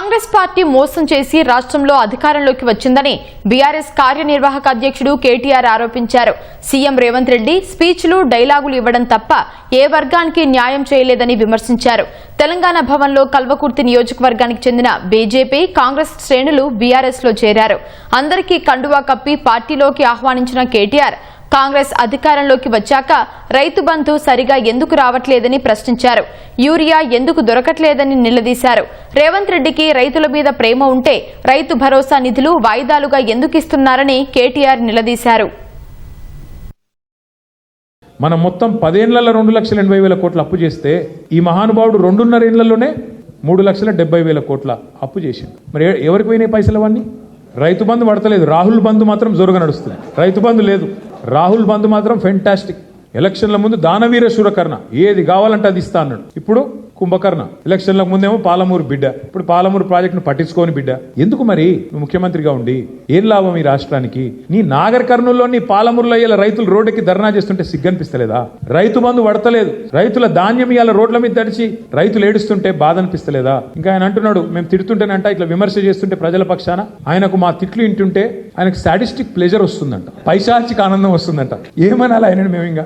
Congress party మోసం చేసి రాష్ట్రంలో అధికారంలోకి వచ్చిందని బీఆర్ఎస్ కార్యనిర్వాహక అధ్యక్షుడు కేటీఆర్ ఆరోపించారు. సీఎం రేవంత్ రెడ్డి స్పీచ్లు డైలాగులు ఇవ్వడం తప్ప ఏ వర్గానికి న్యాయం చేయలేదని విమర్శించారు. తెలంగాణ భవన్లో కల్వకుర్తి నియోజకవర్గానికి చెందిన బీజేపీ కాంగ్రెస్ శ్రేణులు బీఆర్ఎస్ లో చేరారు. అందరికీ కండువా కప్పి పార్టీలోకి ఆహ్వానించిన కేటీఆర్ కాంగ్రెస్ అధికారంలోకి వచ్చాక రైతు బంధు సరిగా ఎందుకు రావట్లేదని ప్రశ్నించారు. యూరియా ఎందుకు దొరకట్లేదని నిలదీశారు. రేవంత్ రెడ్డికి రైతుల మీద ప్రేమ ఉంటే రైతు భరోసా నిధులు వాయిదాలుగా ఎందుకు ఇస్తున్నారని కేటీఆర్ నిలదీశారు. మనం మొత్తం 10 ఏళ్లలో 2,80,000 కోట్ల అప్పు చేస్తే ఈ మహానుభావుడు 2.5 ఏళ్లలోనే 3,70,000 కోట్ల అప్పు చేసిండు. మరి ఎవరికి పోయినాయి పైసలు అవన్నీ? రైతు బంధు పడతలేదు. రాహుల్ బంధు మాత్రం జోరుగా నడుస్తుంది. రైతు బంధు లేదు. రాహుల్ బంధు మాత్రం ఫెంటాస్టిక్. ఎలక్షన్ల ముందు దానవీర శూరకర్ణ, ఏది కావాలంటే అది ఇస్తా అన్నాడు. ఇప్పుడు కుంభకర్ణ. ఎలక్షన్లకు ముందేమో పాలమూరు బిడ్డ, ఇప్పుడు పాలమూరు ప్రాజెక్టును పట్టించుకోని బిడ్డ. ఎందుకు మరి నువ్వు ముఖ్యమంత్రిగా ఉండి ఏం లాభం ఈ రాష్ట్రానికి? నీ నాగర్ కర్నూలులో నీ పాలమూరులో ఇలా రైతులు రోడ్డుకి ధర్నా చేస్తుంటే సిగ్గనిపిస్తలేదా? రైతు బంధు పడతలేదు. రైతుల ధాన్యం ఇవాళ రోడ్ల మీద తడిచి రైతులు ఏడుస్తుంటే బాధ అనిపిస్తలేదా? ఇంకా ఆయన అంటున్నాడు మేము తిడుతుంటేనంట, ఇట్లా విమర్శ చేస్తుంటే ప్రజల పక్షాన ఆయనకు మా తిట్లు వింటుంటే ఆయనకు సాడిస్టిక్ ప్లెజర్ వస్తుందంట, పైశాచిక ఆనందం వస్తుందంట. ఏమనాలి ఆయనను మేము ఇంకా?